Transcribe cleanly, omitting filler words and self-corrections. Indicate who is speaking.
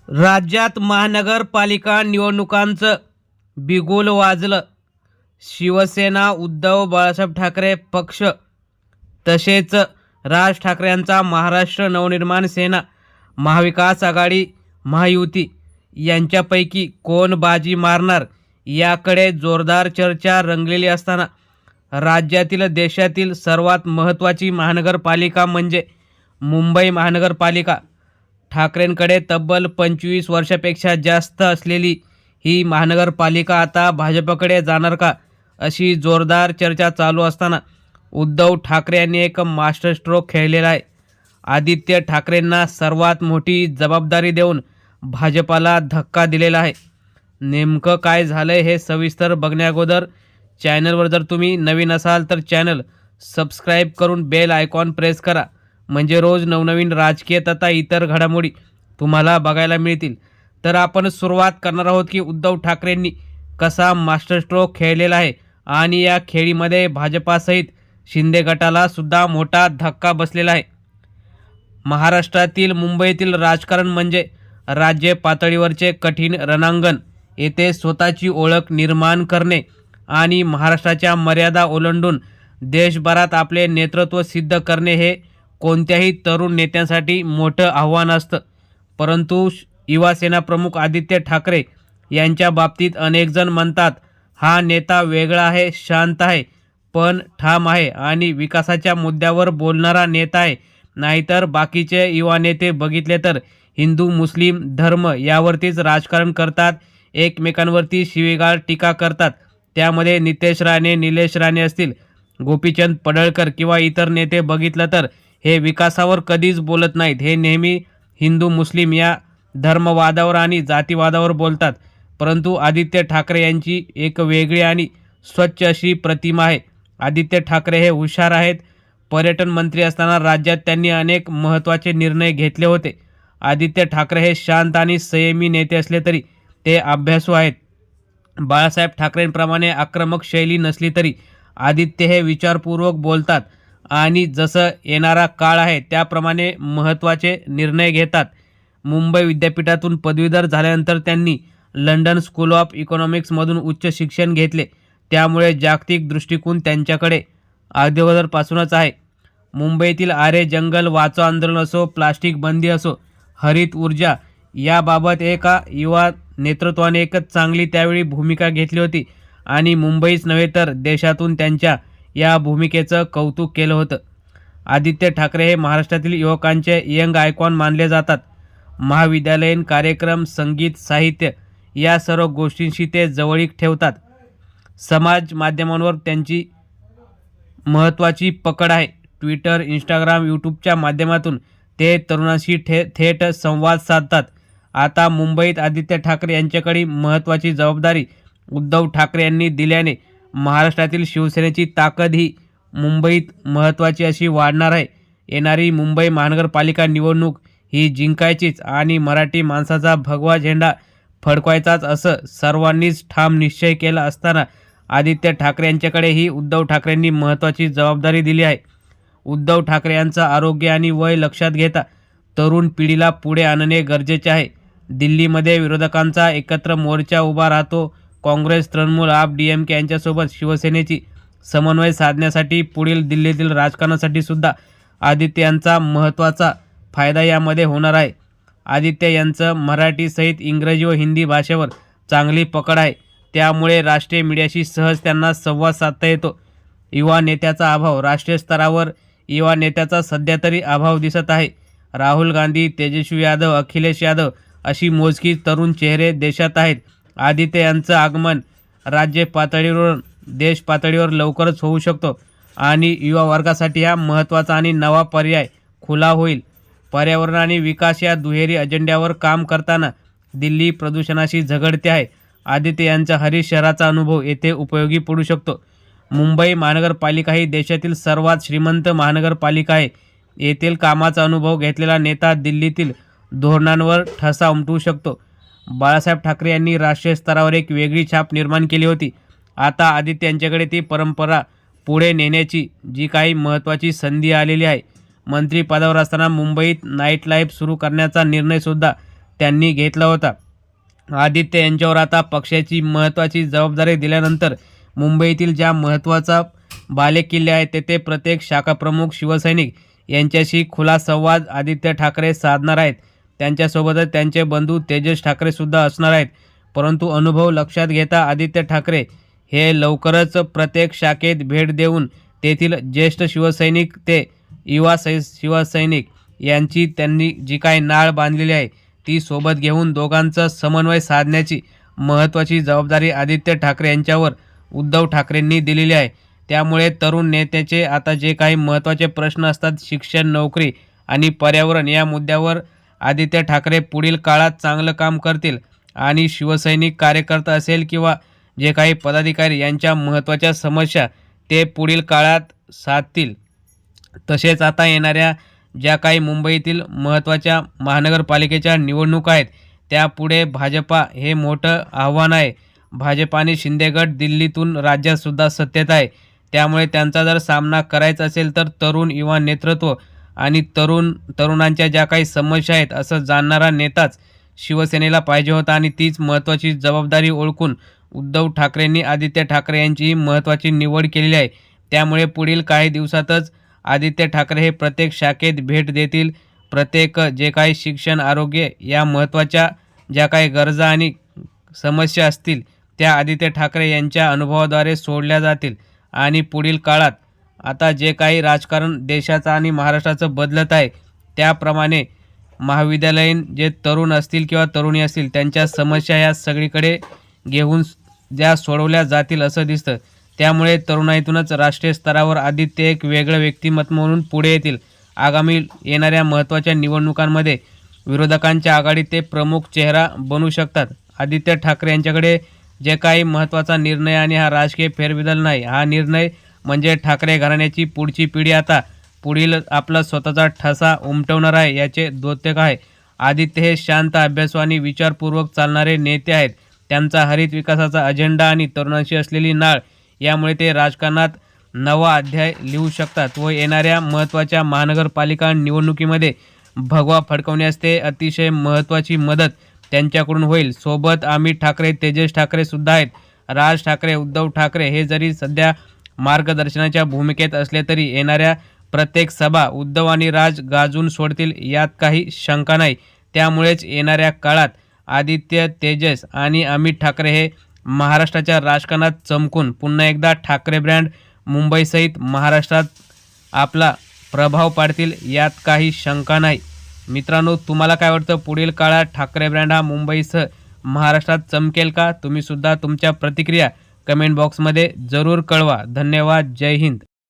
Speaker 1: राज्यात महानगरपालिका निवडणुकांचं बिगुल वाजलं. शिवसेना, उद्धव बाळासाहेब ठाकरे पक्ष तसेच राज ठाकरेंचा महाराष्ट्र नवनिर्माण सेना, महाविकास आघाडी, महायुती यांच्यापैकी कोण बाजी मारणार याकडे जोरदार चर्चा रंगलेली असताना राज्यातील देशातील सर्वात महत्त्वाची महानगरपालिका म्हणजे मुंबई महानगरपालिका, ठाकरेंकडे तब्बल 25 वर्षापेक्षा जास्त असलेली ही महानगरपालिका आता भाजपकडे जाणार का, अशी जोरदार चर्चा चालू असताना उद्धव ठाकरे यांनी एक मास्टर स्ट्रोक खेळलेला आहे. आदित्य ठाकरेंना सर्वात मोठी जबाबदारी देऊन भाजपाला धक्का दिलेला आहे. नेमकं काय झालंय हे सविस्तर बघण्याअगोदर चॅनलवर जर तुम्ही नवीन असाल तर चॅनल सबस्क्राईब करून बेल आयकॉन प्रेस करा, म्हणजे रोज नवनवीन राजकीय तथा इतर घडामोडी तुम्हाला बघायला मिळतील. तर आपण सुरुवात करणार आहोत की उद्धव ठाकरेंनी कसा मास्टर स्ट्रोक खेळलेला आहे आणि या खेळीमध्ये भाजपासहित शिंदे गटाला सुद्धा मोठा धक्का बसलेला आहे. महाराष्ट्रातील मुंबईतील राजकारण म्हणजे राज्य पातळीवरचे कठीण रणांगण. येथे स्वतःची ओळख निर्माण करणे आणि महाराष्ट्राच्या मर्यादा ओलांडून देशभरात आपले नेतृत्व सिद्ध करणे हे कोणत्याही तरुण नेत्यांसाठी मोठं आव्हान असतं. परंतु युवासेना प्रमुख आदित्य ठाकरे यांच्या बाबतीत अनेकजण म्हणतात, हा नेता वेगळा आहे, शांत आहे, पण ठाम आहे आणि विकासाच्या मुद्द्यावर बोलणारा नेता आहे. नाहीतर बाकीचे युवा नेते बघितले तर हिंदू मुस्लिम धर्म यावरतीच राजकारण करतात, एकमेकांवरती शिवीगाळ टीका करतात. त्यामध्ये नितेश राणे, निलेश राणे असतील, गोपीचंद पडळकर किंवा इतर नेते बघितलं तर हे विकासावर कधीच बोलत नाहीत. हे नेहमी हिंदू मुस्लिम या धर्मवादावर आणि जातीवादावर बोलतात. परंतु आदित्य ठाकरे यांची एक वेगळी आणि स्वच्छ अशी प्रतिमा आहे. आदित्य ठाकरे हे हुशार आहेत. पर्यटन मंत्री असताना राज्यात त्यांनी अनेक महत्त्वाचे निर्णय घेतले होते. आदित्य ठाकरे हे शांत आणि संयमी नेते असले तरी ते अभ्यासू आहेत. बाळासाहेब ठाकरेंप्रमाणे आक्रमक शैली नसली तरी आदित्य हे विचारपूर्वक बोलतात आणि जसं येणारा काळ आहे त्याप्रमाणे महत्त्वाचे निर्णय घेतात. मुंबई विद्यापीठातून पदवीधर झाल्यानंतर त्यांनी लंडन स्कूल ऑफ इकॉनॉमिक्समधून उच्च शिक्षण घेतले. त्यामुळे जागतिक दृष्टिकोन त्यांच्याकडे अगोदरपासूनच आहे. मुंबईतील आरे जंगल वाचो आंदोलन असो, प्लास्टिक बंदी असो, हरित ऊर्जा याबाबत एका युवा नेतृत्वाने एकच चांगली त्यावेळी भूमिका घेतली होती आणि मुंबईच नव्हे तर देशातून त्यांच्या या भूमिकेचं कौतुक केलं होतं. आदित्य ठाकरे हे महाराष्ट्रातील युवकांचे यंग आयकॉन मानले जातात. महाविद्यालयीन कार्यक्रम, संगीत, साहित्य या सर्व गोष्टींशी ते जवळीक ठेवतात. समाज माध्यमांवर त्यांची महत्त्वाची पकड आहे. ट्विटर, इंस्टाग्राम, यूट्यूबच्या माध्यमातून ते तरुणांशी थेट संवाद साधतात. आता मुंबईत आदित्य ठाकरे यांच्याकडे महत्त्वाची जबाबदारी उद्धव ठाकरे यांनी दिल्याने महाराष्ट्रातील शिवसेनेची ताकद ही मुंबईत महत्त्वाची अशी वाढणार आहे. येणारी मुंबई महानगरपालिका निवडणूक ही जिंकायचीच आणि मराठी माणसाचा भगवा झेंडा फडकवायचाच असं सर्वांनीच ठाम निश्चय केला असताना आदित्य ठाकरे यांच्याकडे ही उद्धव ठाकरेंनी महत्त्वाची जबाबदारी दिली आहे. उद्धव ठाकरे यांचं आरोग्य आणि वय लक्षात घेता तरुण पिढीला पुढे आणणे गरजेचे आहे. दिल्लीमध्ये विरोधकांचा एकत्र मोर्चा उभा राहतो. काँग्रेस, तृणमूल, आप, DMK यांच्यासोबत शिवसेनेची समन्वय साधण्यासाठी पुढील दिल्लीतील राजकारणासाठी सुद्धा आदित्य यांचा महत्त्वाचा फायदा यामध्ये होणार आहे. आदित्य यांचं मराठीसहित इंग्रजी व हिंदी भाषेवर चांगली पकड आहे. त्यामुळे राष्ट्रीय मीडियाशी सहज त्यांना संवाद साधता येतो. युवा नेत्याचा अभाव, राष्ट्रीय स्तरावर युवा नेत्याचा सध्या तरी अभाव दिसत आहे. राहुल गांधी, तेजस्वी यादव, अखिलेश यादव अशी मोजकी तरुण चेहरे देशात आहेत. आदित्य यांचं आगमन राज्य पातळीवर, देश पातळीवर लवकरच होऊ शकतो आणि युवा वर्गासाठी हा महत्त्वाचा आणि नवा पर्याय खुला होईल. पर्यावरण आणि विकास या दुहेरी अजेंड्यावर काम करताना दिल्ली प्रदूषणाशी झगडते आहे. आदित्य यांचा हरित शहराचा अनुभव येथे उपयोगी पडू शकतो. मुंबई महानगरपालिका ही देशातील सर्वात श्रीमंत महानगरपालिका आहे. येथील कामाचा अनुभव घेतलेला नेता दिल्लीतील धोरणांवर ठसा उमटवू शकतो. बाळासाहेब ठाकरे यांनी राष्ट्रीय स्तरावर एक वेगळी छाप निर्माण केली होती. आता आदित्य यांच्याकडे ती परंपरा पुढे नेण्याची जी काही महत्त्वाची संधी आलेली आहे. मंत्रिपदावर असताना मुंबईत नाईट लाईफ सुरू करण्याचा निर्णयसुद्धा त्यांनी घेतला होता. आदित्य यांच्यावर आता पक्षाची महत्त्वाची जबाबदारी दिल्यानंतर मुंबईतील ज्या महत्त्वाचा बालेकिल्ले आहेत तेथे प्रत्येक शाखाप्रमुख शिवसैनिक यांच्याशी खुला संवाद आदित्य ठाकरे साधणार आहेत. त्यांच्यासोबतच त्यांचे बंधू तेजस ठाकरे सुद्धा असणार आहेत. परंतु अनुभव लक्षात घेता आदित्य ठाकरे हे लवकरच प्रत्येक शाखेत भेट देऊन तेथील ज्येष्ठ शिवसैनिक ते युवा शिवसैनिक यांची त्यांनी जी काही नाळ बांधलेली आहे ती सोबत घेऊन दोघांचा समन्वय साधण्याची महत्त्वाची जबाबदारी आदित्य ठाकरे यांच्यावर उद्धव ठाकरेंनी दिलेली आहे. त्यामुळे तरुण नेत्याचे आता जे काही महत्त्वाचे प्रश्न असतात, शिक्षण, नोकरी आणि पर्यावरण या मुद्द्यावर आदित्य ठाकरे पुढील काळात चांगलं काम करतील आणि शिवसैनिक कार्यकर्ता असेल किंवा जे काही पदाधिकारी यांच्या महत्त्वाच्या समस्या ते पुढील काळात साधतील. तसेच आता येणाऱ्या ज्या काही मुंबईतील महत्त्वाच्या महानगरपालिकेच्या निवडणुका आहेत त्यापुढे भाजपा हे मोठं आव्हान आहे. भाजप आणि शिंदे गट दिल्लीतून राज्यातसुद्धा सत्तेत आहे. त्यामुळे त्यांचा जर सामना करायचा असेल तर तरुण युवा नेतृत्व आणि तरुणांच्या ज्या काही समस्या आहेत असं जाणणारा नेताच शिवसेनेला पाहिजे होता आणि तीच महत्त्वाची जबाबदारी ओळखून उद्धव ठाकरेंनी आदित्य ठाकरे यांची महत्त्वाची निवड केलेली आहे. त्यामुळे पुढील काही दिवसातच आदित्य ठाकरे हे प्रत्येक शाखेत भेट देतील. प्रत्येक जे काही शिक्षण, आरोग्य या महत्त्वाच्या ज्या काही गरजा आणि समस्या असतील त्या आदित्य ठाकरे यांच्या अनुभवाद्वारे सोडल्या जातील आणि पुढील काळात आता जे काही राजकारण देशाचं आणि महाराष्ट्राचं बदलत आहे त्याप्रमाणे महाविद्यालयीन जे तरुण असतील किंवा तरुणी असतील त्यांच्या समस्या ह्या सगळीकडे घेऊन ज्या सोडवल्या जातील असं दिसतं. त्यामुळे तरुणाईतूनच राष्ट्रीय स्तरावर आदित्य एक वेगळं व्यक्तिमत्व म्हणून पुढे येतील. आगामी येणाऱ्या महत्त्वाच्या निवडणुकांमध्ये विरोधकांच्या आघाडीत ते प्रमुख चेहरा बनू शकतात. आदित्य ठाकरे यांच्याकडे जे काही महत्त्वाचा निर्णय आणि हा राजकीय फेरबदल नाही, हा निर्णय म्हणजे ठाकरे घराण्याची पुढची पिढी आता पुढील आपला स्वतःचा ठसा उमटवणार आहे याचे द्योतक आहे. आदित्य हे शांत, अभ्यासू आणि विचारपूर्वक चालणारे नेते आहेत. त्यांचा हरित विकासाचा अजेंडा आणि तरुणांशी असलेली नाळ यामुळे ते राजकारणात नवा अध्याय लिहू शकतात व येणाऱ्या महत्त्वाच्या महानगरपालिका निवडणुकीमध्ये भगवा फडकवण्यास ते अतिशय महत्त्वाची मदत त्यांच्याकडून होईल. सोबत अमित ठाकरे, तेजस ठाकरे सुद्धा आहेत. राज ठाकरे, उद्धव ठाकरे हे जरी सध्या मार्गदर्शनाच्या भूमिकेत असले तरी येणाऱ्या प्रत्येक सभा उद्धव आणि राज गाजून सोडतील यात काही शंका नाही. त्यामुळेच येणाऱ्या काळात आदित्य, तेजस आणि अमित ठाकरे हे महाराष्ट्राच्या राजकारणात चमकून पुन्हा एकदा ठाकरे ब्रँड मुंबईसहित महाराष्ट्रात आपला प्रभाव पाडतील यात काही शंका नाही. मित्रांनो, तुम्हाला काय वाटतं, पुढील काळात ठाकरे ब्रँड हा मुंबईसह महाराष्ट्रात चमकेल का? तुम्ही सुद्धा तुमच्या प्रतिक्रिया कमेंट बॉक्समध्ये जरूर कळवा. धन्यवाद. जय हिंद.